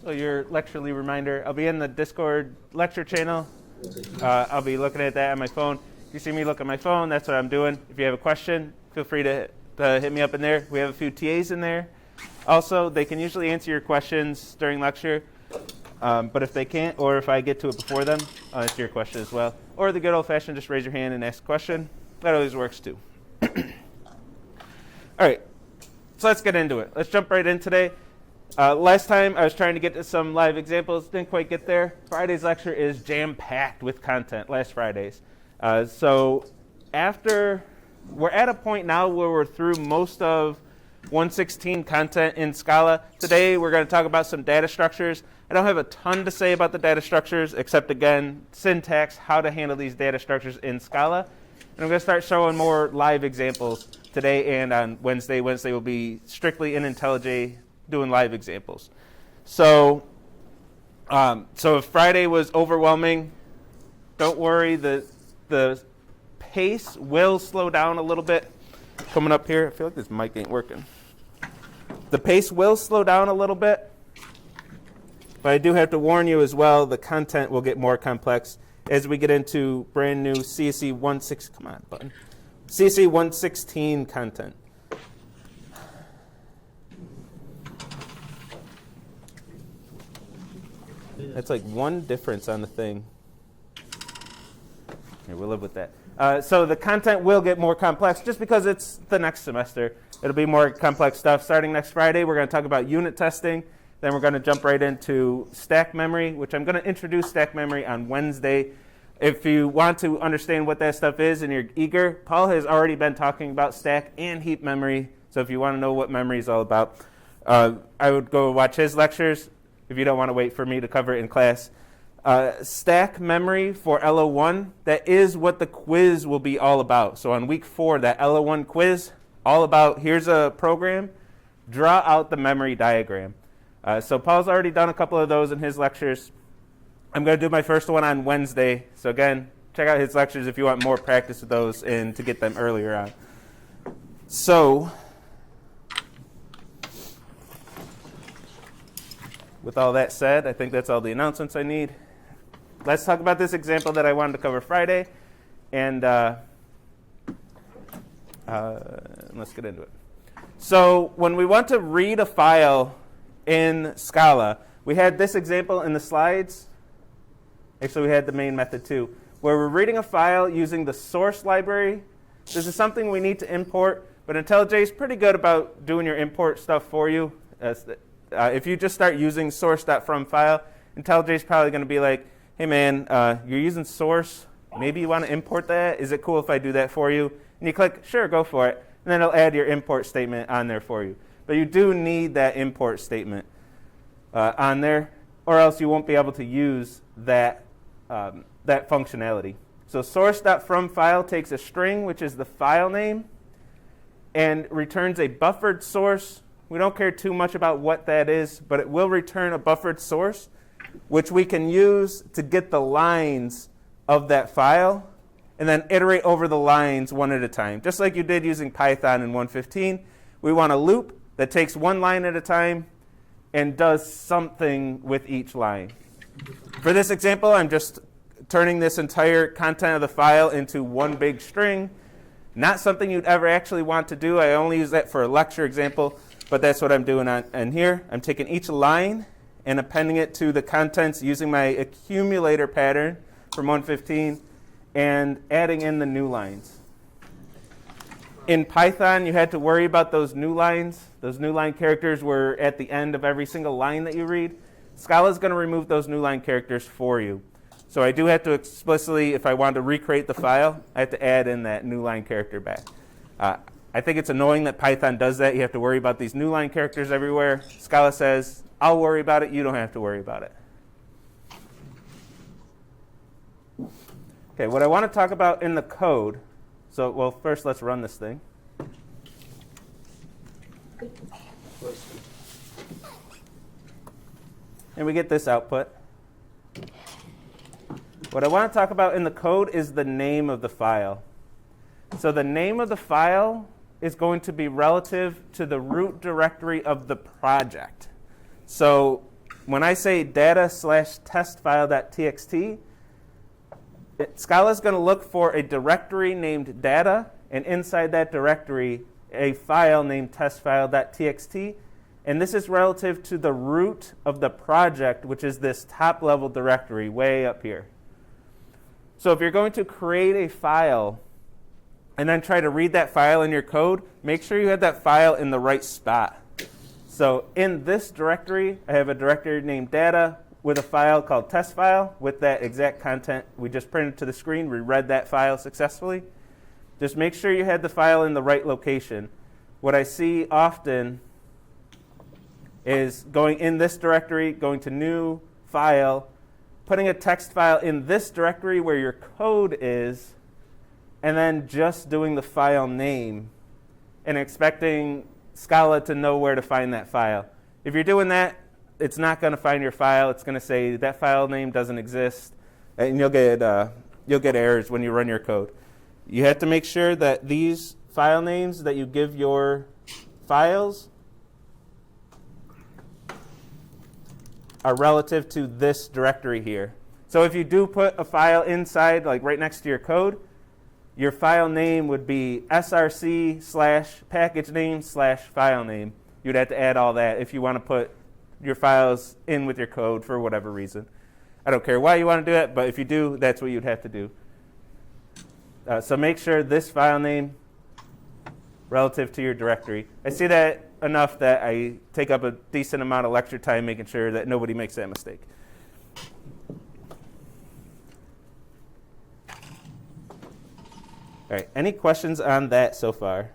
So your lecturely reminder, I'll be in the Discord lecture channel. I'll be looking at that on my phone. If you see me look at my phone, that's what I'm doing. If you have a question, feel free to hit me up in there. We have a few TAs in there. Also, they can usually answer your questions during lecture. But if they can't, or if I get to it before them, I'll answer your question as well. Or the good old-fashioned, just raise your hand and ask a question. That always works too. All right, so let's get into it. Let's jump right in today. Last time I was trying to get to some live examples, didn't quite get there. Friday's lecture is jam-packed with content, last Friday's. So after, we're at a point now where we're through most of 116 content in Scala. Today we're going to talk about some data structures. I don't have a ton to say about the data structures, except again, syntax, how to handle these data structures in Scala. And I'm going to start showing more live examples today and on Wednesday. Wednesday will be strictly in IntelliJ doing live examples. So if Friday was overwhelming, don't worry, the pace will slow down a little bit. Coming up here, I feel like this mic ain't working. The pace will slow down a little bit, but I do have to warn you as well, the content will get more complex as we get into brand new CSE 116 content. That's like one difference on the thing. Here, we'll live with that. So the content will get more complex just because it's the next semester. It'll be more complex stuff. Starting next Friday, we're going to talk about unit testing. Then we're going to jump right into stack memory, which I'm going to introduce stack memory on Wednesday. If you want to understand what that stuff is and you're eager, Paul has already been talking about stack and heap memory. So if you want to know what memory is all about, I would go watch his lectures if you don't want to wait for me to cover it in class. Stack memory for LO1, that is what the quiz will be all about. So on week 4, that LO1 quiz, all about, here's a program, draw out the memory diagram. So Paul's already done a couple of those in his lectures. I'm going to do my first one on Wednesday. So again, check out his lectures if you want more practice with those and to get them earlier on. So with all that said, I think that's all the announcements I need. Let's talk about this example that I wanted to cover Friday, and let's get into it. So when we want to read a file in Scala, we had this example in the slides. Actually, we had the main method too, where we're reading a file using the source library. This is something we need to import, but IntelliJ is pretty good about doing your import stuff for you. If you just start using source.fromFile, IntelliJ is probably going to be like, hey man, you're using source. Maybe you want to import that. Is it cool if I do that for you? And you click, sure, go for it. And then it'll add your import statement on there for you. But you do need that import statement on there, or else you won't be able to use that functionality. So source.fromFile takes a string, which is the file name, and returns a buffered source. We don't care too much about what that is, but it will return a buffered source, which we can use to get the lines of that file and then iterate over the lines one at a time. Just like you did using Python in 115, we want a loop that takes one line at a time and does something with each line. For this example, I'm just turning this entire content of the file into one big string. Not something you'd ever actually want to do. I only use that for a lecture example, but that's what I'm doing on here. I'm taking each line and appending it to the contents using my accumulator pattern from 115 and adding in the new lines. In Python, you had to worry about those new lines. Those new line characters were at the end of every single line that you read. Scala is going to remove those new line characters for you. So I do have to explicitly, if I want to recreate the file, I have to add in that new line character back. I think it's annoying that Python does that. You have to worry about these new line characters everywhere. Scala says, I'll worry about it. You don't have to worry about it. Okay, what I want to talk about in the code. So, well, first let's run this thing. And we get this output. What I want to talk about in the code is the name of the file. So the name of the file is going to be relative to the root directory of the project. So when I say data/test_file.txt, Scala is going to look for a directory named data, and inside that directory, a file named testfile.txt. And this is relative to the root of the project, which is this top-level directory way up here. So if you're going to create a file and then try to read that file in your code, make sure you have that file in the right spot. So in this directory, I have a directory named data with a file called test file with that exact content we just printed to the screen. We read that file successfully. Just make sure you had the file in the right location. What I see often is going in this directory, going to new file, putting a text file in this directory where your code is, and then just doing the file name and expecting Scala to know where to find that file. If you're doing that, it's not going to find your file. It's going to say that file name doesn't exist, and you'll get errors when you run your code. You have to make sure that these file names that you give your files are relative to this directory here. So if you do put a file inside, like right next to your code, your file name would be src/package name/file name. You'd have to add all that if you want to put your files in with your code for whatever reason. I don't care why you want to do it, but if you do, that's what you'd have to do. So make sure this file name relative to your directory. I see that enough that I take up a decent amount of lecture time making sure that nobody makes that mistake. All right, any questions on that so far?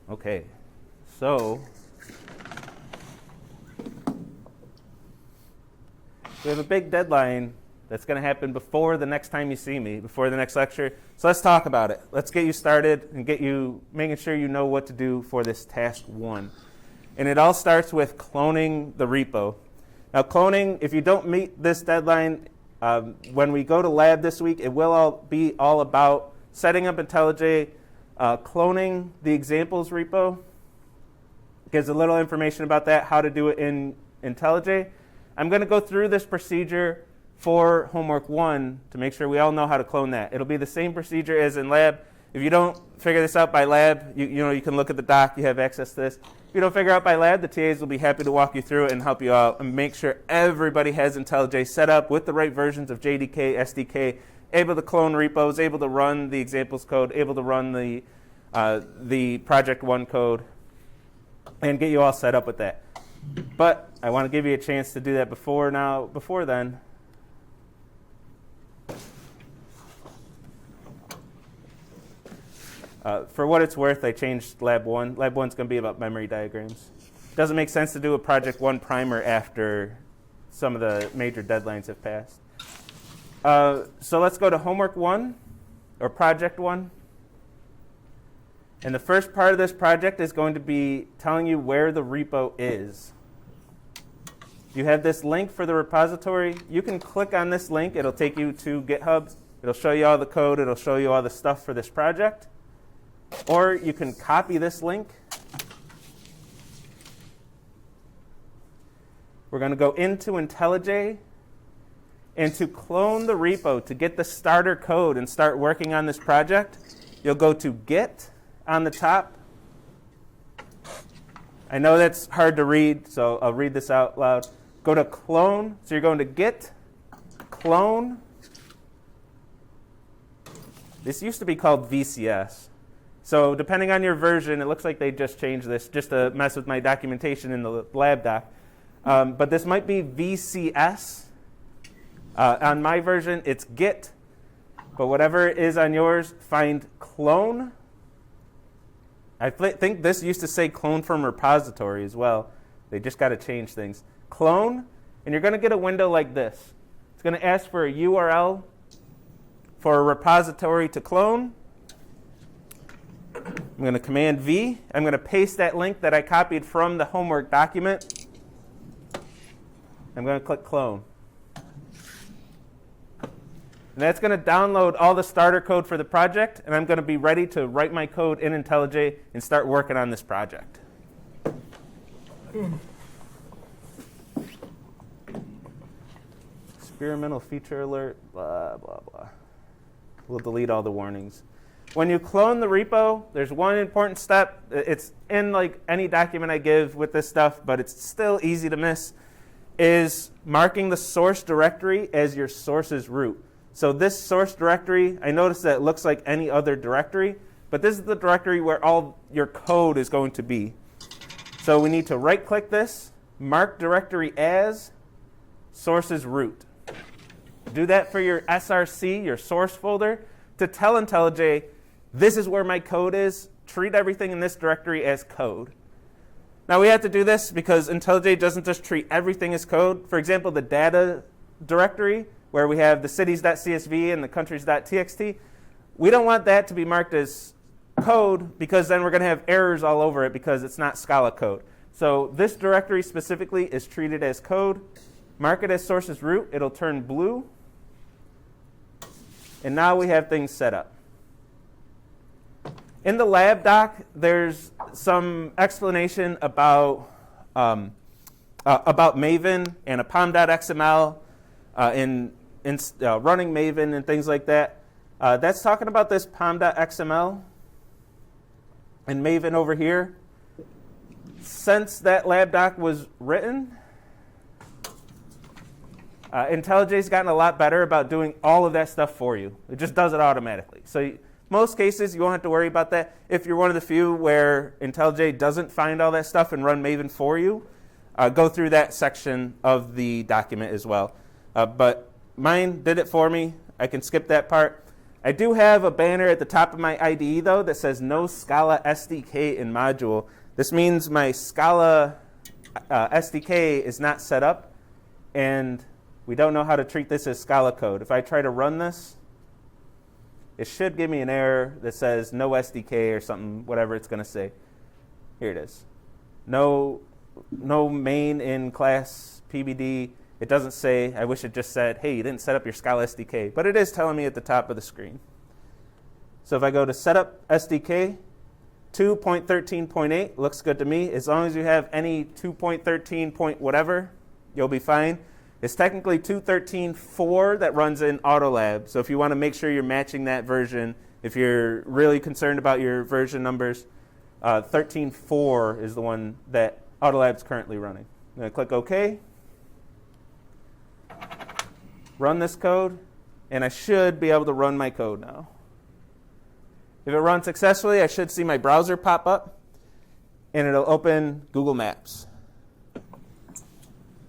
Okay, so we have a big deadline that's going to happen before the next time you see me, before the next lecture. So let's talk about it. Let's get you started and get you making sure you know what to do for this task 1. And it all starts with cloning the repo. Now cloning, if you don't meet this deadline, when we go to lab this week, it will be all about setting up IntelliJ, cloning the examples repo. Gives a little information about that, how to do it in IntelliJ. I'm going to go through this procedure for homework 1 to make sure we all know how to clone that. It'll be the same procedure as in lab. If you don't figure this out by lab, you can look at the doc, you have access to this. If you don't figure out by lab, the TAs will be happy to walk you through it and help you out and make sure everybody has IntelliJ set up with the right versions of JDK, SDK, able to clone repos, able to run the examples code, able to run the project 1 code, and get you all set up with that. But I want to give you a chance to do that before then. For what it's worth, I changed Lab 1. Lab 1 is going to be about memory diagrams. It doesn't make sense to do a Project 1 primer after some of the major deadlines have passed. So let's go to Homework 1, or Project 1. And the first part of this project is going to be telling you where the repo is. You have this link for the repository. You can click on this link. It'll take you to GitHub. It'll show you all the code. It'll show you all the stuff for this project. Or you can copy this link. We're going to go into IntelliJ. And to clone the repo, to get the starter code and start working on this project, you'll go to Git on the top. I know that's hard to read, so I'll read this out loud. Go to clone. So you're going to Git, clone. This used to be called VCS. So depending on your version, it looks like they just changed this just to mess with my documentation in the lab doc. But this might be VCS. On my version, it's Git. But whatever it is on yours, find clone. I think this used to say clone from repository as well. They just got to change things. Clone, and you're going to get a window like this. It's going to ask for a URL for a repository to clone. I'm going to Command V. I'm going to paste that link that I copied from the homework document. I'm going to click clone. And that's going to download all the starter code for the project, and I'm going to be ready to write my code in IntelliJ and start working on this project. Experimental feature alert, blah, blah, blah. We'll delete all the warnings. When you clone the repo, there's one important step. It's in like any document I give with this stuff, but it's still easy to miss, is marking the source directory as your source's root. So this source directory, I noticed that it looks like any other directory, but this is the directory where all your code is going to be. So we need to right-click this, mark directory as source's root. Do that for your SRC, your source folder, to tell IntelliJ, this is where my code is. Treat everything in this directory as code. Now we have to do this because IntelliJ doesn't just treat everything as code. For example, the data directory, where we have the cities.csv and the countries.txt, we don't want that to be marked as code because then we're going to have errors all over it because it's not Scala code. So this directory specifically is treated as code. Mark it as source's root. It'll turn blue. And now we have things set up. In the lab doc, there's some explanation about Maven and a pom.xml in running Maven and things like that. That's talking about this pom.xml and Maven over here. Since that lab doc was written, IntelliJ's gotten a lot better about doing all of that stuff for you. It just does it automatically. So most cases, you won't have to worry about that. If you're one of the few where IntelliJ doesn't find all that stuff and run Maven for you, go through that section of the document as well. But mine did it for me. I can skip that part. I do have a banner at the top of my IDE, though, that says no Scala SDK in module. This means my Scala SDK is not set up, and we don't know how to treat this as Scala code. If I try to run this, it should give me an error that says no SDK or something, whatever it's going to say. Here it is. No main in class PBD. It doesn't say, I wish it just said, hey, you didn't set up your Scala SDK. But it is telling me at the top of the screen. So if I go to Setup SDK, 2.13.8 looks good to me. As long as you have any 2.13 point whatever, you'll be fine. It's technically 2.13.4 that runs in Autolab. So if you want to make sure you're matching that version, if you're really concerned about your version numbers, 13.4 is the one that Autolab's currently running. I'm going to click OK. Run this code, and I should be able to run my code now. If it runs successfully, I should see my browser pop up, and it'll open Google Maps.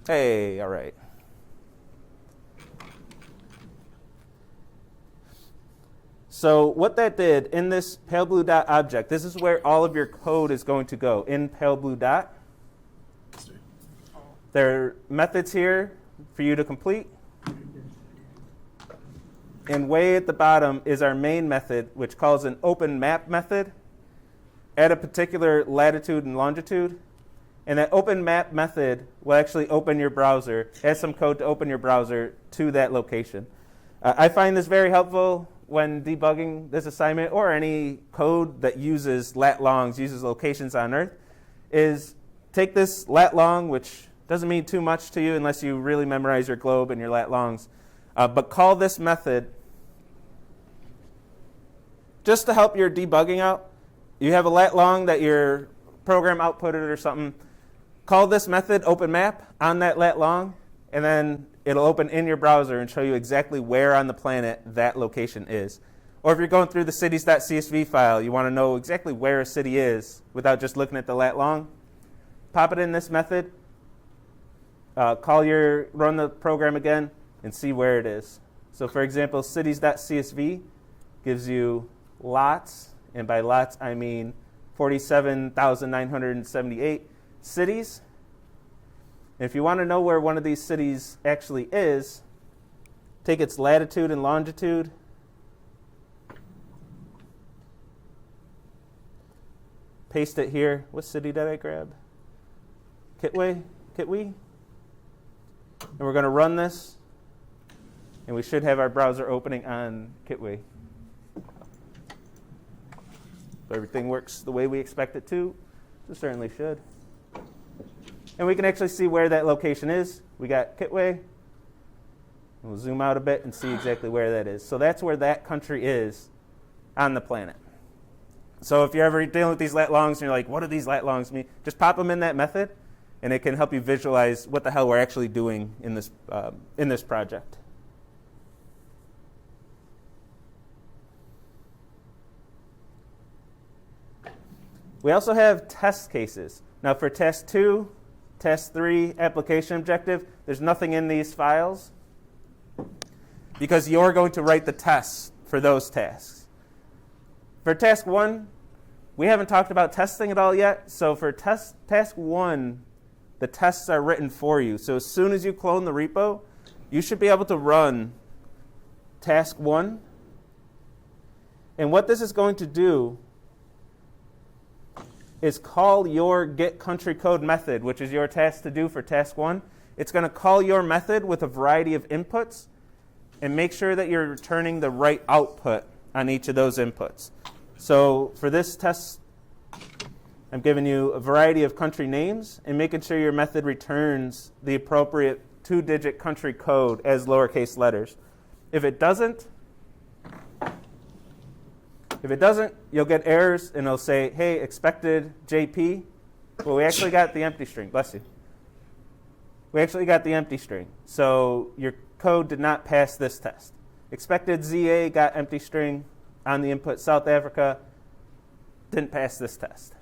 Hey, all right. So what that did in this pale blue dot object, this is where all of your code is going to go, in pale blue dot. There are methods here for you to complete. And way at the bottom is our main method, which calls an open map method at a particular latitude and longitude. And that open map method will actually open your browser, add some code to open your browser to that location. I find this very helpful when debugging this assignment, or any code that uses lat longs, uses locations on Earth, is take this lat long, which doesn't mean too much to you unless you really memorize your globe and your lat longs, but call this method just to help your debugging out. You have a lat long that your program outputted or something. Call this method open map on that lat long, and then it'll open in your browser and show you exactly where on the planet that location is. Or if you're going through the cities.csv file, you want to know exactly where a city is without just looking at the lat long, pop it in this method, run the program again, and see where it is. So for example, cities.csv gives you lots, and by lots I mean 47,978 cities. And if you want to know where one of these cities actually is, take its latitude and longitude, paste it here. What city did I grab? Kitwe? And we're going to run this. And we should have our browser opening on Kitway. So everything works the way we expect it to. It certainly should. And we can actually see where that location is. We got Kitway. We'll zoom out a bit and see exactly where that is. So that's where that country is on the planet. So if you're ever dealing with these lat longs and you're like, what do these lat longs mean? Just pop them in that method, and it can help you visualize what the hell we're actually doing in this project. We also have test cases. Now for task 2, task 3, application objective, there's nothing in these files because you're going to write the tests for those tasks. For task 1, we haven't talked about testing at all yet. So for task 1, the tests are written for you. So as soon as you clone the repo, you should be able to run task 1. And what this is going to do is call your get country code method, which is your task to do for task 1. It's going to call your method with a variety of inputs and make sure that you're returning the right output on each of those inputs. So for this test, I'm giving you a variety of country names and making sure your method returns the appropriate 2-digit country code as lowercase letters. If it doesn't, you'll get errors, and it'll say, hey, expected JP. Well, we actually got the empty string. Bless you. We actually got the empty string. So your code did not pass this test. Expected ZA got empty string on the input South Africa. Didn't pass this test.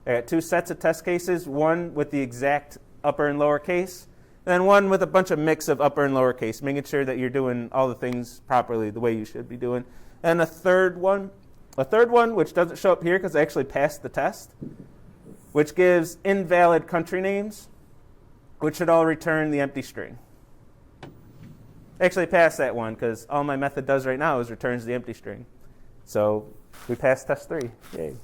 I got 2 sets of test cases, one with the exact upper and lower case, and then one with a bunch of mix of upper and lower case, making sure that you're doing all the things properly the way you should be doing. And a third one which doesn't show up here because I actually passed the test, which gives invalid country names, which should all return the empty string. Actually passed that one because all my method does right now is returns the empty string. So we passed test 3. Yay.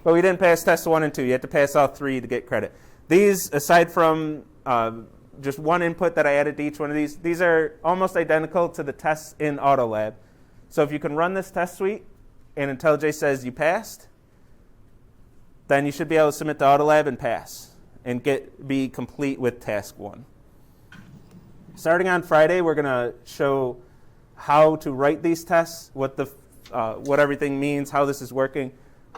But we didn't pass test 1 and 2. You have to pass all 3 to get credit. These, aside from just one input that I added to each one of these are almost identical to the tests in AutoLab. So if you can run this test suite and IntelliJ says you passed, then you should be able to submit to AutoLab and pass and be complete with task 1. Starting on Friday, we're going to show how to write these tests, what everything means, how this is working.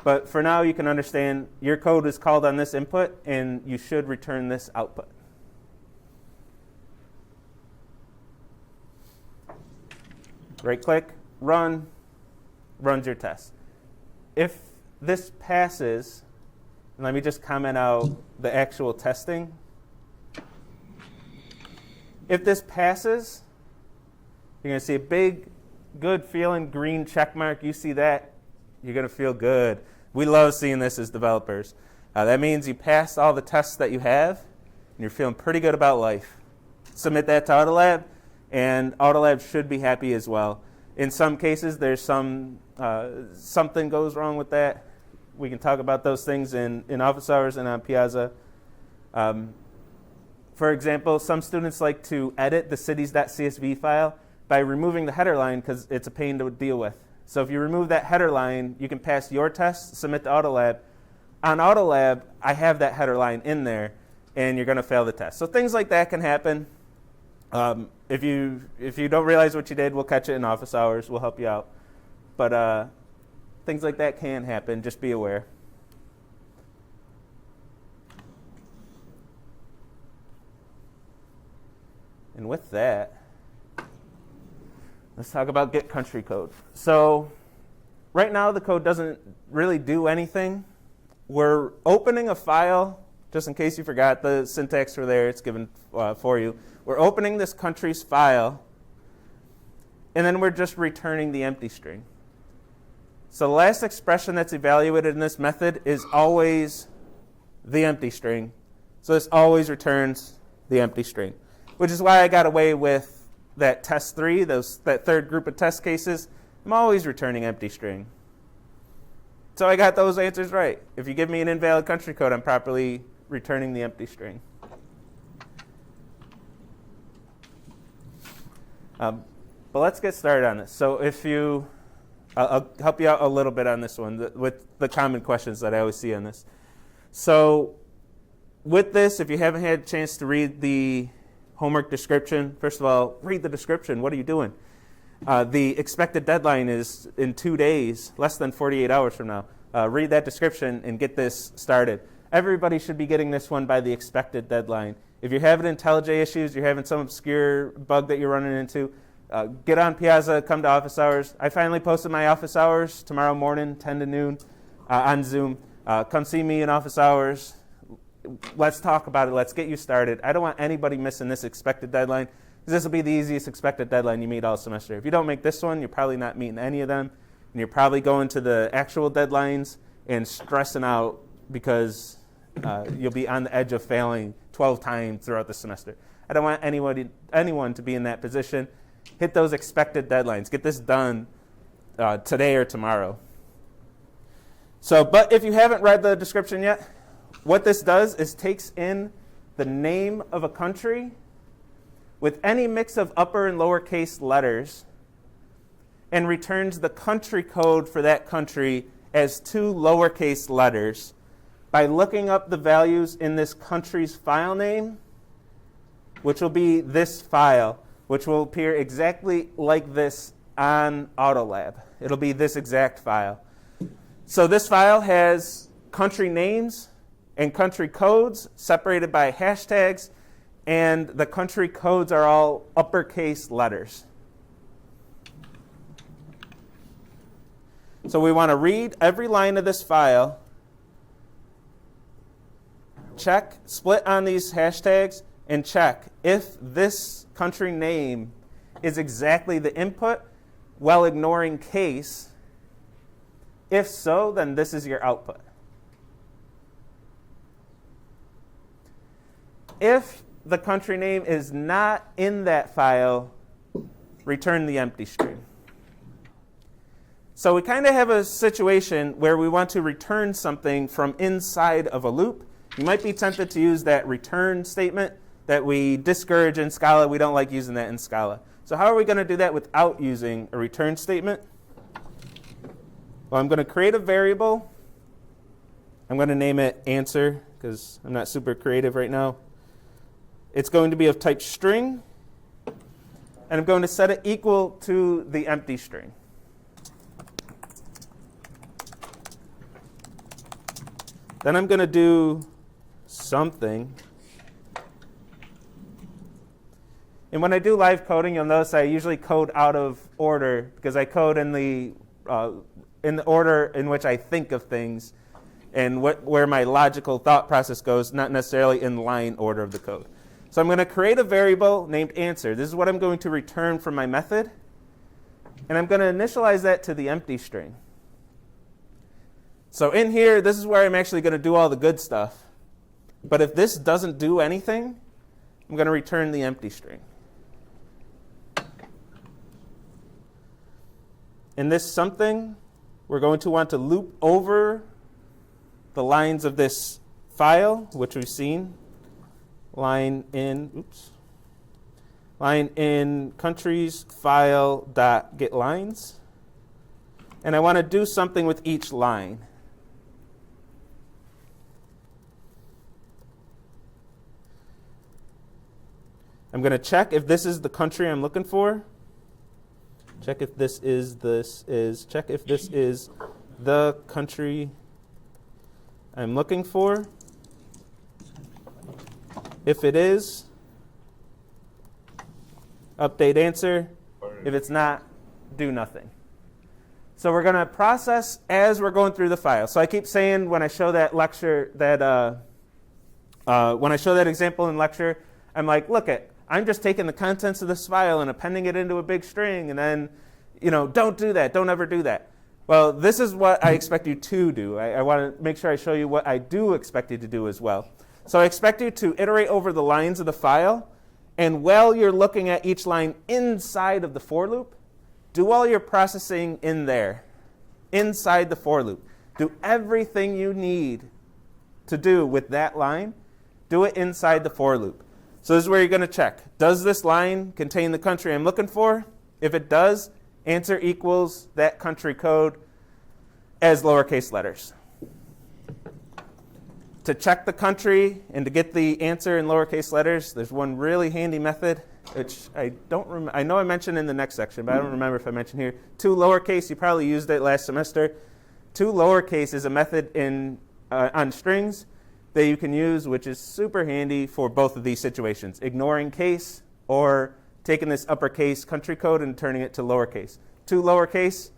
But for now, you can understand your code is called on this input, and you should return this output. Right-click, run, runs your test. If this passes, and let me just comment out the actual testing. If this passes, you're going to see a big, good feeling green check mark. You see that, you're going to feel good. We love seeing this as developers. That means you passed all the tests that you have, and you're feeling pretty good about life. Submit that to AutoLab, and AutoLab should be happy as well. In some cases, there's something goes wrong with that. We can talk about those things in office hours and on Piazza. For example, some students like to edit the cities.csv file by removing the header line because it's a pain to deal with. So if you remove that header line, you can pass your test, submit to AutoLab. On AutoLab, I have that header line in there, and you're going to fail the test. So things like that can happen. If you don't realize what you did, we'll catch it in office hours. We'll help you out. But things like that can happen. Just be aware. And with that, let's talk about get country code. So right now, the code doesn't really do anything. We're opening a file, just in case you forgot, the syntax for there, it's given for you. We're opening this country's file, and then we're just returning the empty string. So the last expression that's evaluated in this method is always the empty string. So this always returns the empty string, which is why I got away with that test 3, that third group of test cases. I'm always returning empty string. So I got those answers right. If you give me an invalid country code, I'm properly returning the empty string. But let's get started on this. So if you, I'll help you out a little bit on this one with the common questions that I always see on this. So with this, if you haven't had a chance to read the homework description, first of all, read the description. What are you doing? The expected deadline is in 2 days, less than 48 hours from now. Read that description and get this started. Everybody should be getting this one by the expected deadline. If you're having IntelliJ issues, you're having some obscure bug that you're running into, get on Piazza, come to office hours. I finally posted my office hours tomorrow morning, 10 to noon, on Zoom. Come see me in office hours. Let's talk about it. Let's get you started. I don't want anybody missing this expected deadline, because this will be the easiest expected deadline you meet all semester. If you don't make this one, you're probably not meeting any of them, and you're probably going to the actual deadlines and stressing out because you'll be on the edge of failing 12 times throughout the semester. I don't want anyone to be in that position. Hit those expected deadlines. Get this done today or tomorrow. So, but if you haven't read the description yet, what this does is takes in the name of a country with any mix of upper and lowercase letters and returns the country code for that country as 2 lowercase letters by looking up the values in this country's file name, which will be this file, which will appear exactly like this on Autolab. It'll be this exact file. So this file has country names and country codes separated by hashtags, and the country codes are all uppercase letters. So we want to read every line of this file, check, split on these hashtags, and check if this country name is exactly the input while ignoring case. If so, then this is your output. If the country name is not in that file, return the empty string. So we kind of have a situation where we want to return something from inside of a loop. You might be tempted to use that return statement that we discourage in Scala. We don't like using that in Scala. So how are we going to do that without using a return statement? Well, I'm going to create a variable. I'm going to name it answer because I'm not super creative right now. It's going to be of type string, and I'm going to set it equal to the empty string. Then I'm going to do something. And when I do live coding, you'll notice I usually code out of order because I code in the order in which I think of things and where my logical thought process goes, not necessarily in line order of the code. So I'm going to create a variable named answer. This is what I'm going to return from my method. And I'm going to initialize that to the empty string. So in here, this is where I'm actually going to do all the good stuff. But if this doesn't do anything, I'm going to return the empty string. In this something, we're going to want to loop over the lines of this file, which we've seen. Line in countries file dot get lines. And I want to do something with each line. I'm going to check if this is the country I'm looking for. Check if this is check if this is the country I'm looking for. If it is, update answer. If it's not, do nothing. So we're going to process as we're going through the file. So I keep saying when I show that lecture when I show that example in lecture, I'm like, look I'm just taking the contents of this file and appending it into a big string, and then, don't do that. Don't ever do that. Well, this is what I expect you to do. I want to make sure I show you what I do expect you to do as well. So I expect you to iterate over the lines of the file, and while you're looking at each line inside of the for loop, do all your processing in there, inside the for loop. Do everything you need to do with that line, do it inside the for loop. So this is where you're going to check. Does this line contain the country I'm looking for? If it does, answer equals that country code as lowercase letters. To check the country and to get the answer in lowercase letters, there's one really handy method, which I don't remember. I know I mentioned in the next section, but I don't remember if I mentioned here. To lowercase, you probably used it last semester. To lowercase is a method on strings that you can use, which is super handy for both of these situations, ignoring case or taking this uppercase country code and turning it to lowercase. To lowercase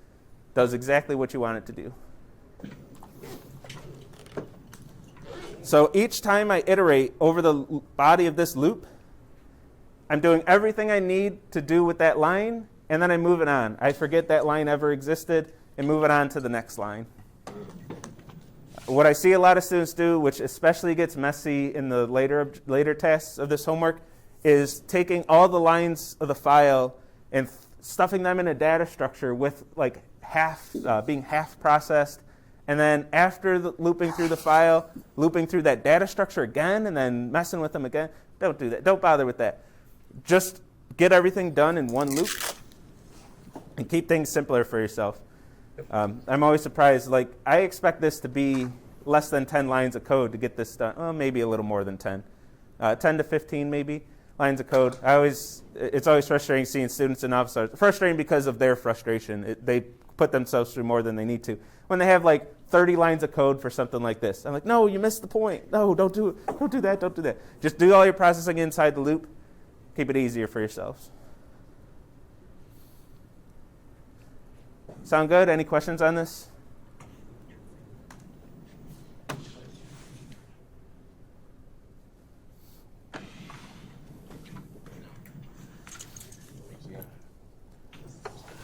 does exactly what you want it to do. So each time I iterate over the body of this loop, I'm doing everything I need to do with that line, and then I move it on. I forget that line ever existed and move it on to the next line. What I see a lot of students do, which especially gets messy in the later tasks of this homework, is taking all the lines of the file and stuffing them in a data structure with like being half processed, and then after looping through the file, looping through that data structure again, and then messing with them again. Don't do that. Don't bother with that. Just get everything done in one loop and keep things simpler for yourself. I'm always surprised. Like, I expect this to be less than 10 lines of code to get this done. Oh, maybe a little more than 10. 10 to 15 maybe lines of code. It's always frustrating seeing students in office. Frustrating because of their frustration. They put themselves through more than they need to. When they have like 30 lines of code for something like this, I'm like, no, you missed the point. No, don't do it. Don't do that. Don't do that. Just do all your processing inside the loop. Keep it easier for yourselves. Sound good? Any questions on this?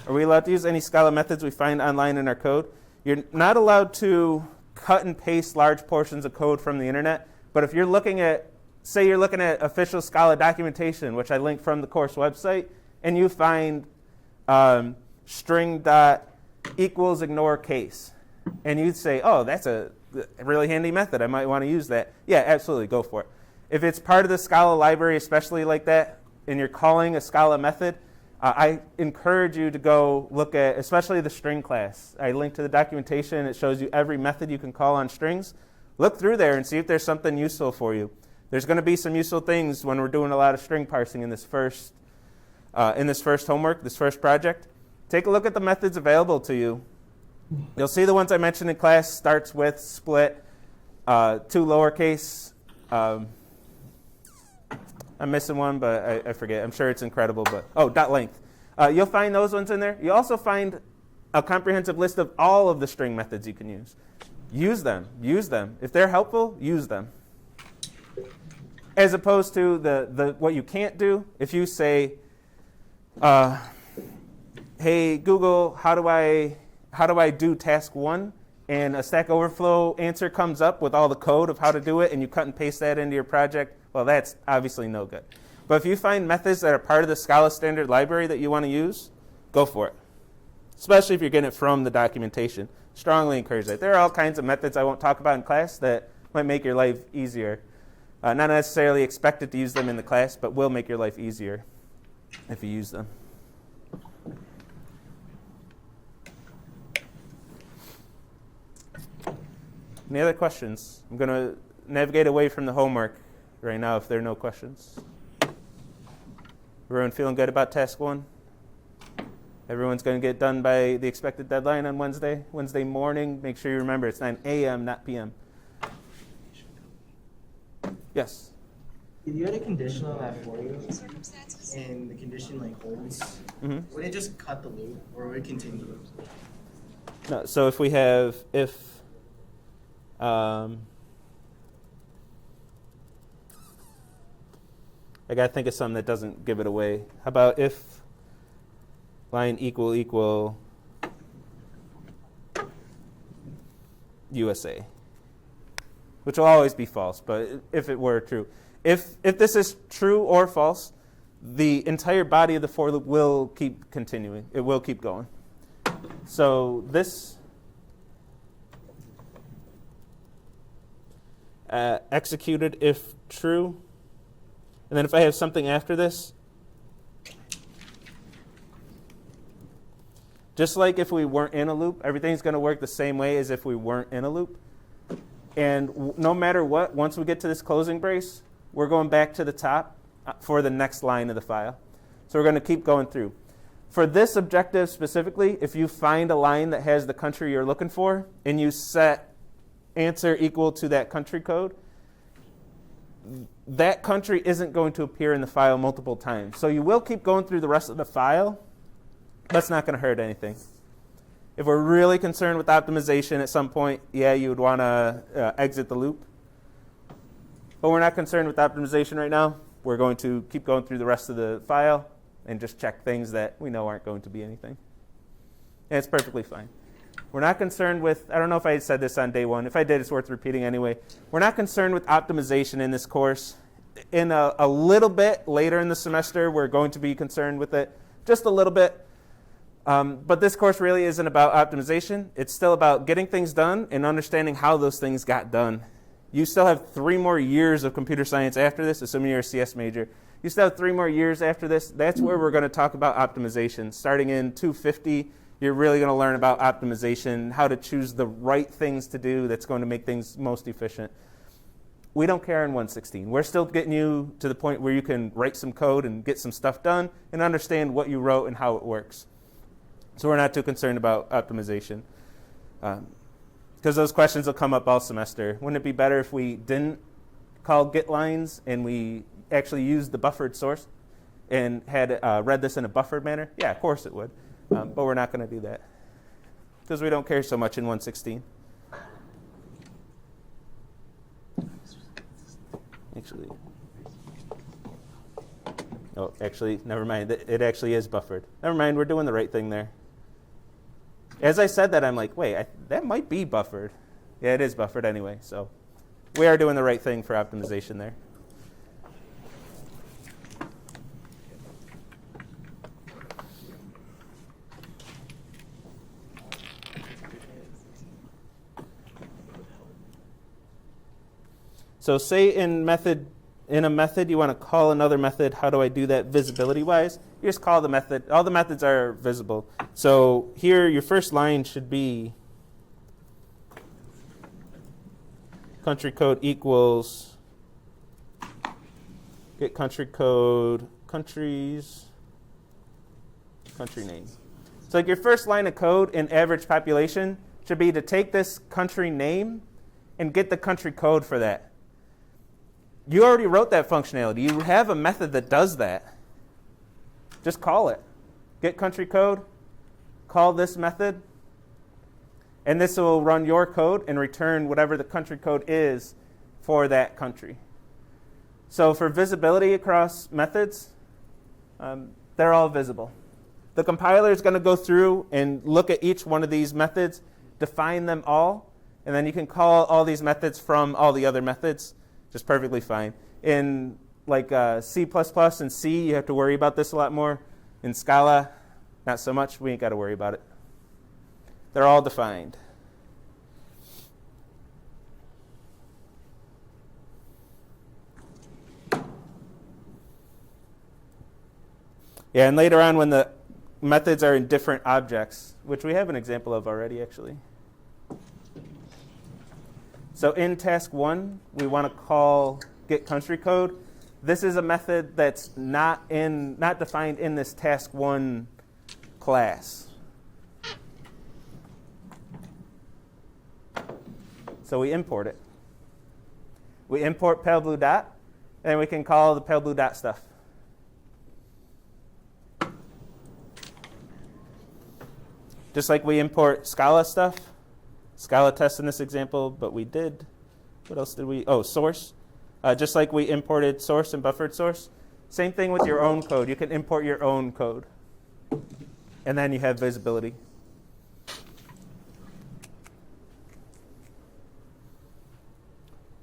Are we allowed to use any Scala methods we find online in our code? You're not allowed to cut and paste large portions of code from the internet, but if you're looking at, say you're looking at official Scala documentation, which I linked from the course website, and you find string dot equals ignore case, and you'd say, oh, that's a really handy method. I might want to use that. Yeah, absolutely, go for it. If it's part of the Scala library, especially like that, and you're calling a Scala method, I encourage you to go look at, especially the string class. I linked to the documentation. It shows you every method you can call on strings. Look through there and see if there's something useful for you. There's going to be some useful things when we're doing a lot of string parsing in this first homework, this first project. Take a look at the methods available to you. You'll see the ones I mentioned in class starts with, split, to lowercase. I'm missing one, but I forget. I'm sure it's incredible. But dot length. You'll find those ones in there. You also find a comprehensive list of all of the string methods you can use. Use them. Use them. If they're helpful, use them. As opposed to the what you can't do. If you say, hey, Google, how do I do task 1? And a Stack Overflow answer comes up with all the code of how to do it, and you cut and paste that into your project, well, that's obviously no good. But if you find methods that are part of the Scala standard library that you want to use, go for it. Especially if you're getting it from the documentation. Strongly encourage that. There are all kinds of methods I won't talk about in class that might make your life easier. Not necessarily expected to use them in the class, but will make your life easier if you use them. Any other questions? I'm going to navigate away from the homework right now if there are no questions. Everyone feeling good about task 1? Everyone's going to get done by the expected deadline on Wednesday morning. Make sure you remember it's 9 a.m., not p.m. Yes? If you had a condition on that for you, and the condition holds, would it just cut the loop, or would it continue? No. So if we have I got to think of something that doesn't give it away. How about if line equal USA, which will always be false, but if it were true. If this is true or false, the entire body of the for loop will keep continuing. It will keep going. So this executed if true, And then if I have something after this, just like if we weren't in a loop, everything's going to work the same way as if we weren't in a loop. And no matter what, once we get to this closing brace, we're going back to the top for the next line of the file. So we're going to keep going through. For this objective specifically, if you find a line that has the country you're looking for and you set answer equal to that country code, that country isn't going to appear in the file multiple times. So you will keep going through the rest of the file. That's not going to hurt anything. If we're really concerned with optimization at some point, yeah, you would want to exit the loop. But we're not concerned with optimization right now. We're going to keep going through the rest of the file and just check things that we know aren't going to be anything. And it's perfectly fine. We're not concerned with, I don't know if I said this on day one. If I did, it's worth repeating anyway. We're not concerned with optimization in this course. In a little bit later in the semester, we're going to be concerned with it, just a little bit. But this course really isn't about optimization. It's still about getting things done and understanding how those things got done. You still have 3 more years of computer science after this, assuming you're a CS major. You still have 3 more years after this. That's where we're going to talk about optimization. Starting in 250, you're really going to learn about optimization, how to choose the right things to do that's going to make things most efficient. We don't care in 116. We're still getting you to the point where you can write some code and get some stuff done and understand what you wrote and how it works. So we're not too concerned about optimization. Because those questions will come up all semester. Wouldn't it be better if we didn't call get lines and we actually used the buffered source and had read this in a buffered manner? Yeah, of course it would. But we're not going to do that because we don't care so much in 116. Actually, never mind. It actually is buffered. Never mind, we're doing the right thing there. As I said that, I'm like, wait, that might be buffered. Yeah, it is buffered anyway. So we are doing the right thing for optimization there. So say in a method you want to call another method. How do I do that visibility-wise? You just call the method. All the methods are visible. So here your first line should be country code equals get country code countries country name. So like your first line of code in average population should be to take this country name and get the country code for that. You already wrote that functionality. You have a method that does that. Just call it. Get country code, call this method, and this will run your code and return whatever the country code is for that country. So for visibility across methods, they're all visible. The compiler is going to go through and look at each one of these methods, define them all, and then you can call all these methods from all the other methods just perfectly fine. In like C++ and C, you have to worry about this a lot more. In Scala, not so much. We ain't got to worry about it. They're all defined. Yeah, and later on when the methods are in different objects, which we have an example of already, actually. So in task 1, we want to call get country code. This is a method that's not defined in this task 1 class. So we import it. We import pale blue dot, and we can call the pale blue dot stuff. Just like we import Scala stuff. Scala tests in this example, but we did. What else did we? Oh, source. Just like we imported source and buffered source. Same thing with your own code. You can import your own code. And then you have visibility.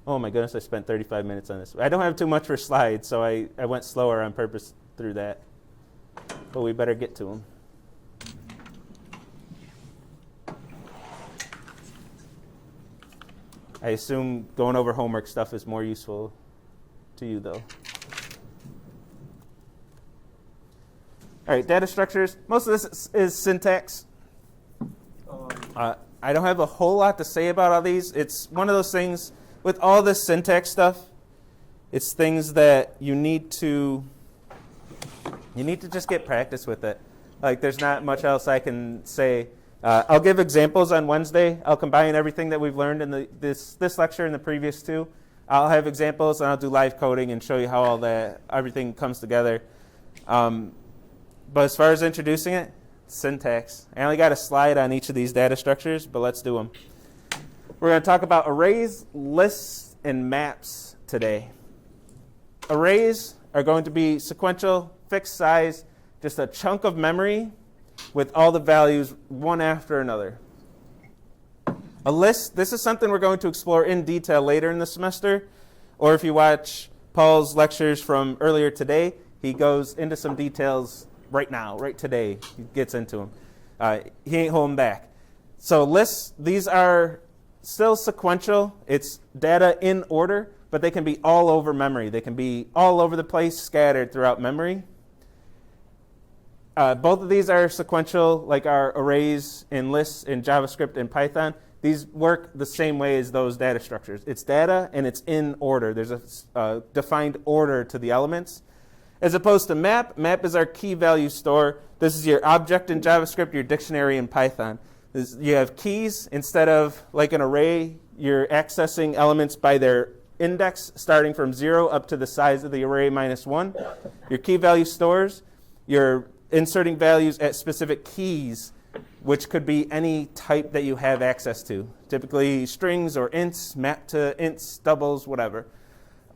Oh my goodness, I spent 35 minutes on this. I don't have too much for slides, so I went slower on purpose through that. But we better get to them. I assume going over homework stuff is more useful to you, though. All right, data structures. Most of this is syntax. I don't have a whole lot to say about all these. It's one of those things with all this syntax stuff. It's things that you need to just get practice with it. Like there's not much else I can say. I'll give examples on Wednesday. I'll combine everything that we've learned in this lecture and the previous two. I'll have examples and I'll do live coding and show you how everything comes together. But as far as introducing it, syntax. I only got a slide on each of these data structures, but let's do them. We're going to talk about arrays, lists, and maps today. Arrays are going to be sequential, fixed size, just a chunk of memory with all the values one after another. A list, this is something we're going to explore in detail later in the semester, or if you watch Paul's lectures from earlier today, he goes into some details right now, right today. He gets into them. He ain't holding back. So lists, these are still sequential. It's data in order, but they can be all over memory. They can be all over the place, scattered throughout memory. Both of these are sequential, like our arrays and lists in JavaScript and Python. These work the same way as those data structures. It's data and it's in order. There's a defined order to the elements. As opposed to map, map is our key value store. This is your object in JavaScript, your dictionary in Python. You have keys. Instead of like an array, you're accessing elements by their index starting from 0 up to the size of the array minus 1. Your key value stores, you're inserting values at specific keys, which could be any type that you have access to. Typically strings or ints, mapped to ints, doubles, whatever.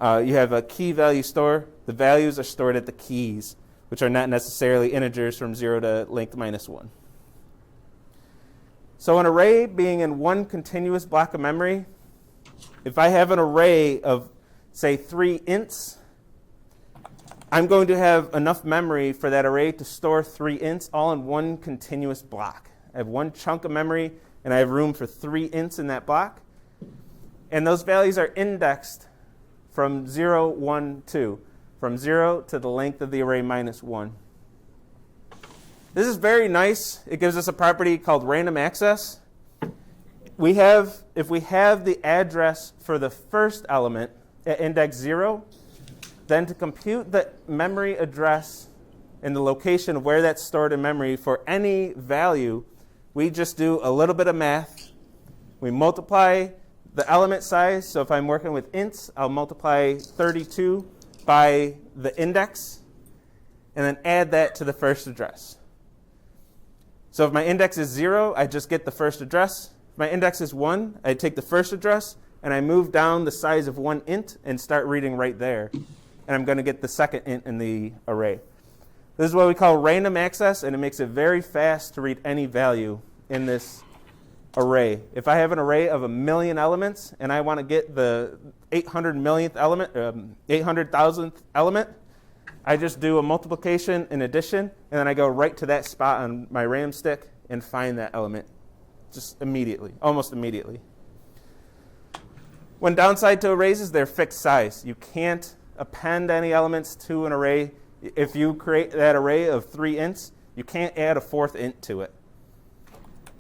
You have a key value store. The values are stored at the keys, which are not necessarily integers from 0 to length minus 1. So an array being in one continuous block of memory, if I have an array of, say, 3 ints, I'm going to have enough memory for that array to store 3 ints all in one continuous block. I have one chunk of memory, and I have room for 3 ints in that block. And those values are indexed from 0, 1, 2, from 0 to the length of the array minus 1. This is very nice. It gives us a property called random access. If we have the address for the first element at index 0, then to compute the memory address and the location of where that's stored in memory for any value, we just do a little bit of math. We multiply the element size. So if I'm working with ints, I'll multiply 32 by the index and then add that to the first address. So if my index is 0, I just get the first address. If my index is 1, I take the first address and I move down the size of one int and start reading right there. And I'm going to get the second int in the array. This is what we call random access, and it makes it very fast to read any value in this array. If I have an array of 1,000,000 elements and I want to get the 800 millionth element, 800,000th element, I just do a multiplication and addition, and then I go right to that spot on my RAM stick and find that element just immediately, almost immediately. One downside to arrays is they're fixed size. You can't append any elements to an array. If you create that array of 3 ints, you can't add a 4th int to it.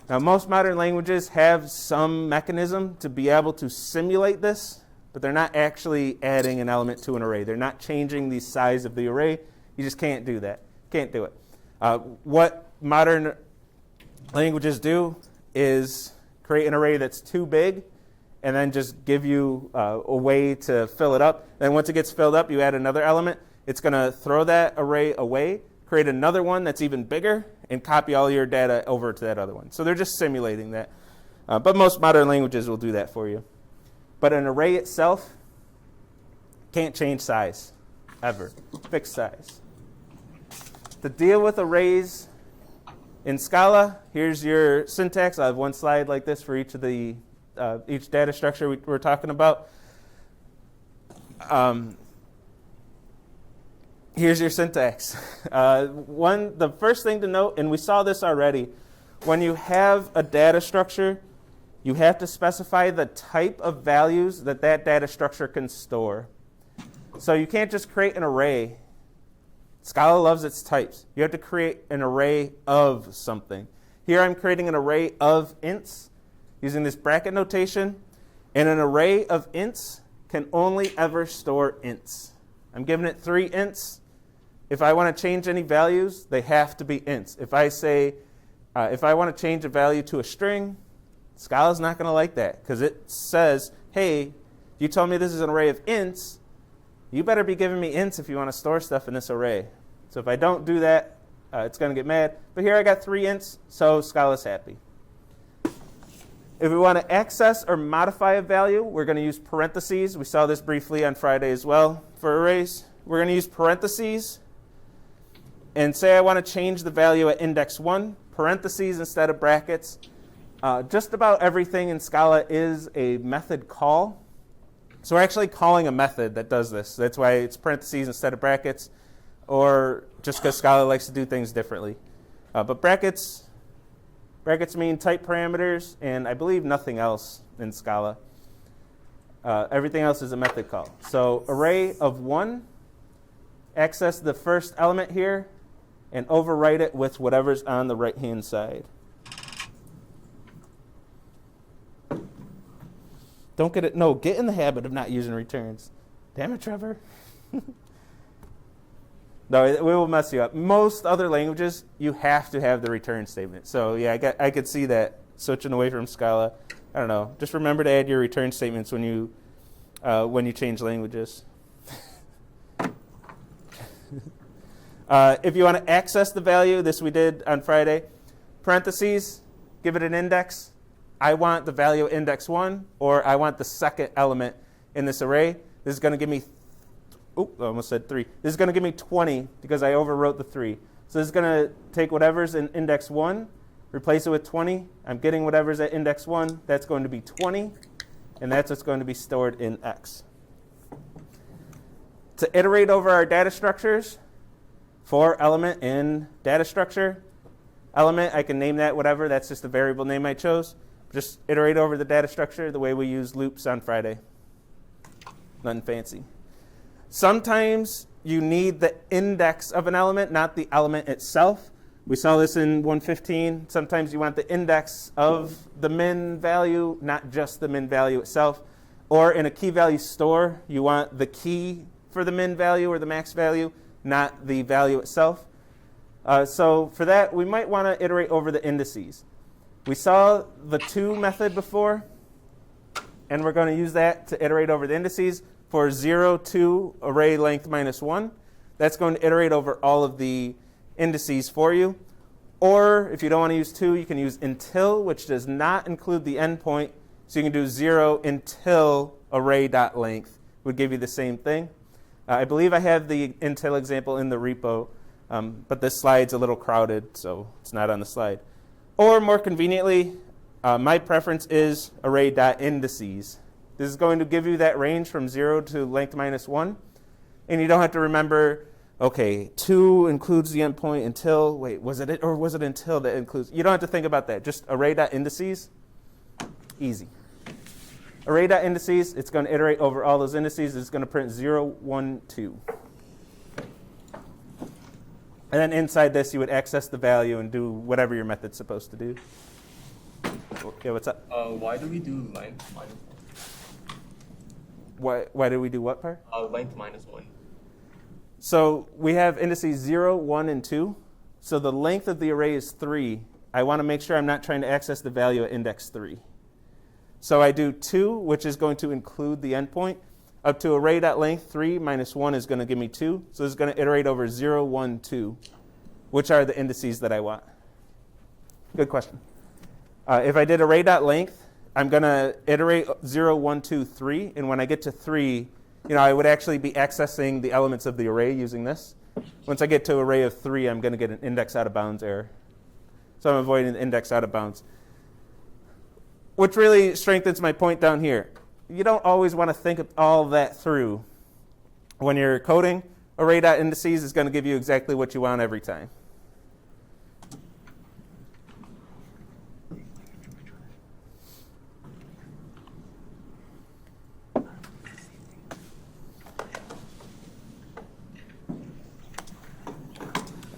Now, most modern languages have some mechanism to be able to simulate this, but they're not actually adding an element to an array. They're not changing the size of the array. You just can't do that. Can't do it. What modern languages do is create an array that's too big and then just give you a way to fill it up. Then once it gets filled up, you add another element. It's going to throw that array away, create another one that's even bigger, and copy all your data over to that other one. So they're just simulating that. But most modern languages will do that for you. But an array itself can't change size, ever. Fixed size. To deal with arrays in Scala, here's your syntax. I have one slide like this for each of the each data structure we're talking about. Here's your syntax. The first thing to note, and we saw this already, when you have a data structure, you have to specify the type of values that that data structure can store. So you can't just create an array Scala loves its types. You have to create an array of something. Here I'm creating an array of ints using this bracket notation. And an array of ints can only ever store ints. I'm giving it 3 ints. If I want to change any values, they have to be ints. If I say, if I want to change a value to a string, Scala's not going to like that because it says, hey, you told me this is an array of ints. You better be giving me ints if you want to store stuff in this array. So if I don't do that, it's going to get mad. But here I got 3 ints, so Scala's happy. If we want to access or modify a value, we're going to use parentheses. We saw this briefly on Friday as well for arrays. We're going to use parentheses. And say I want to change the value at index 1, parentheses instead of brackets. Just about everything in Scala is a method call. So we're actually calling a method that does this. That's why it's parentheses instead of brackets, or just because Scala likes to do things differently. But brackets mean type parameters, and I believe nothing else in Scala. Everything else is a method call. So array of 1, access the first element here, and overwrite it with whatever's on the right-hand side. Don't get it. No, get in the habit of not using returns. Damn it, Trevor. No, it will mess you up. Most other languages, you have to have the return statement. So yeah, I could see that switching away from Scala. I don't know. Just remember to add your return statements when you change languages. If you want to access the value, this we did on Friday, parentheses, give it an index. I want the value index 1, or I want the second element in this array. This is going to give me, I almost said 3. This is going to give me 20 because I overwrote the 3. So this is going to take whatever's in index 1, replace it with 20. I'm getting whatever's at index 1. That's going to be 20, and that's what's going to be stored in X. To iterate over our data structures, for element in data structure, element, I can name that whatever. That's just a variable name I chose. Just iterate over the data structure the way we use loops on Friday. Nothing fancy. Sometimes you need the index of an element, not the element itself. We saw this in 115. Sometimes you want the index of the min value, not just the min value itself. Or in a key value store, you want the key for the min value or the max value, not the value itself. So for that, we might want to iterate over the indices. We saw the to method before, and we're going to use that to iterate over the indices. For 0 to array length minus 1, that's going to iterate over all of the indices for you. Or if you don't want to use to, you can use until, which does not include the endpoint. So you can do 0 until array.length would give you the same thing. I believe I have the until example in the repo, but this slide's a little crowded, so it's not on the slide. Or more conveniently, my preference is array.indices. This is going to give you that range from 0 to length minus 1. And you don't have to remember, okay, 2 includes the endpoint until, wait, was it or was it until that includes? You don't have to think about that. Just array.indices, easy. Array.indices, it's going to iterate over all those indices. It's going to print 0, 1, 2. And then inside this, you would access the value and do whatever your method's supposed to do. Yeah, what's up? Why do we do length minus 1? Why did we do what part? 1? Length minus 1. So we have indices 0, 1, and 2. So the length of the array is 3. I want to make sure I'm not trying to access the value at index 3. So I do 2, which is going to include the endpoint. Up to array.length 3 minus 1 is going to give me 2. So this is going to iterate over 0, 1, 2, which are the indices that I want. Good question. If I did array.length, I'm going to iterate 0, 1, 2, 3. And when I get to 3, I would actually be accessing the elements of the array using this. Once I get to array of 3, I'm going to get an index out of bounds error. So I'm avoiding the index out of bounds, which really strengthens my point down here. You don't always want to think of all that through. When you're coding, array.indices is going to give you exactly what you want every time.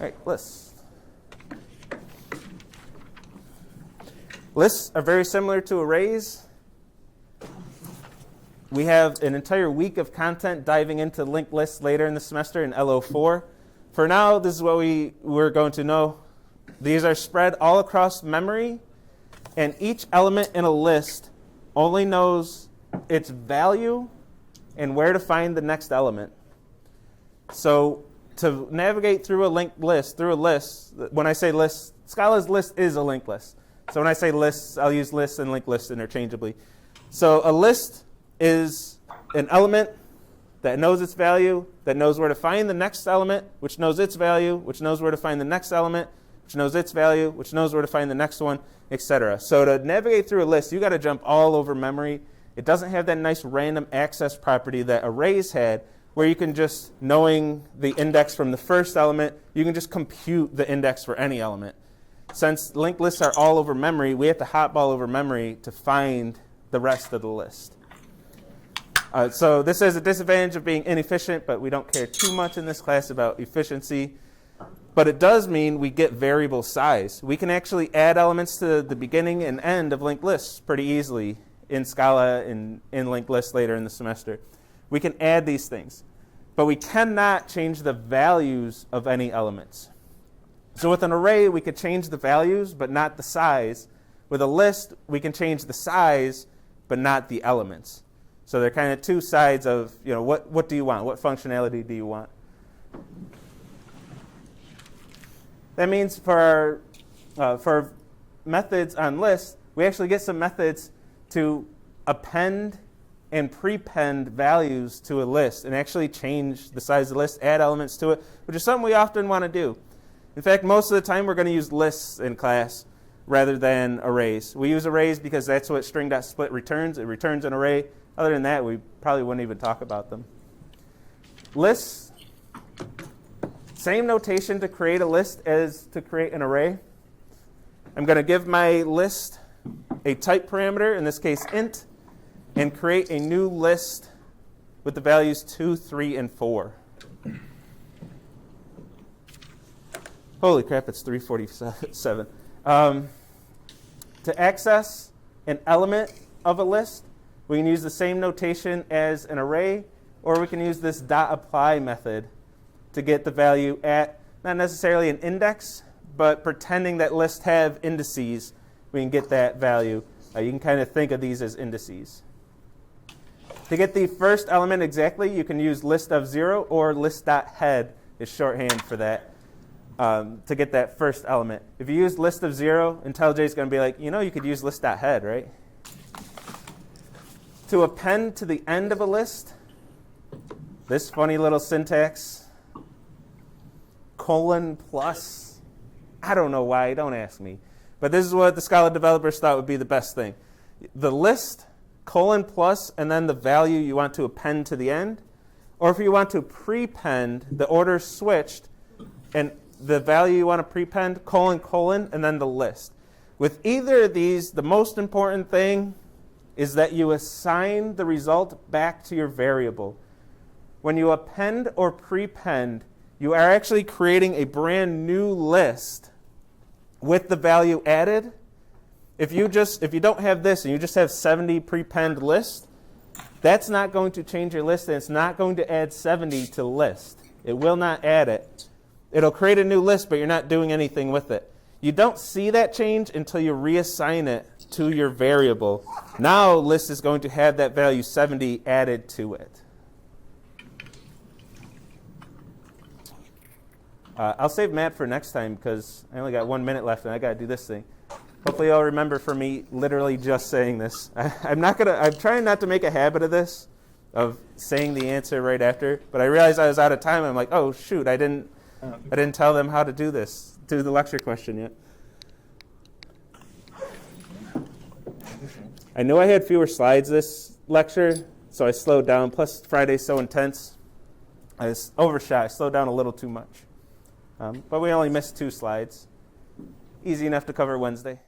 right, lists. Lists are very similar to arrays. We have an entire week of content diving into linked lists later in the semester in LO4. For now, this is what we're going to know. These are spread all across memory, and each element in a list only knows its value and where to find the next element. So to navigate through a linked list, when I say list, Scala's list is a linked list. So when I say lists, I'll use lists and linked lists interchangeably. So a list is an element that knows its value, that knows where to find the next element, which knows its value, which knows where to find the next element, which knows its value, which knows where to find the next one, etc. So to navigate through a list, you got to jump all over memory. It doesn't have that nice random access property that arrays had, where you can just, knowing the index from the first element, you can just compute the index for any element. Since linked lists are all over memory, we have to hop all over memory to find the rest of the list. So this is a disadvantage of being inefficient, but we don't care too much in this class about efficiency. But it does mean we get variable size. We can actually add elements to the beginning and end of linked lists pretty easily in Scala and in linked lists later in the semester. We can add these things. But we cannot change the values of any elements. So with an array, we could change the values, but not the size. With a list, we can change the size, but not the elements. So they're kind of two sides of, what do you want? What functionality do you want? That means for methods on lists, we actually get some methods to append and prepend values to a list and actually change the size of the list, add elements to it, which is something we often want to do. In fact, most of the time we're going to use lists in class rather than arrays. We use arrays because that's what string.split returns. It returns an array. Other than that, we probably wouldn't even talk about them. Lists, same notation to create a list as to create an array. I'm going to give my list a type parameter, in this case int, and create a new list with the values 2, 3, and 4. Holy crap, it's 3:47. To access an element of a list, we can use the same notation as an array, or we can use this .apply method to get the value at not necessarily an index, but pretending that lists have indices, we can get that value. You can kind of think of these as indices. To get the first element exactly, you can use list of 0 or list.head is shorthand for that. To get that first element. If you use list of 0, IntelliJ is going to be like, you could use list.head, right? To append to the end of a list, this funny little syntax, colon plus, I don't know why, don't ask me. But this is what the Scala developers thought would be the best thing. The list, colon plus, and then the value you want to append to the end. Or if you want to prepend, the order switched, and the value you want to prepend, colon, colon, and then the list. With either of these, the most important thing is that you assign the result back to your variable. When you append or prepend, you are actually creating a brand new list with the value added. If you don't have this and you just have 70 prepend list, that's not going to change your list, and it's not going to add 70 to the list. It will not add it. It'll create a new list, but you're not doing anything with it. You don't see that change until you reassign it to your variable. Now list is going to have that value 70 added to it. I'll save Matt for next time because I only got 1 minute left and I got to do this thing. Hopefully you'll remember for me literally just saying this. I'm trying not to make a habit of this, of saying the answer right after, but I realized I was out of time. I'm like, oh shoot, I didn't tell them how to do this, do the lecture question yet. I knew I had fewer slides this lecture, so I slowed down. Plus Friday's so intense, I was overshot. I slowed down a little too much. But we only missed 2 slides. Easy enough to cover Wednesday.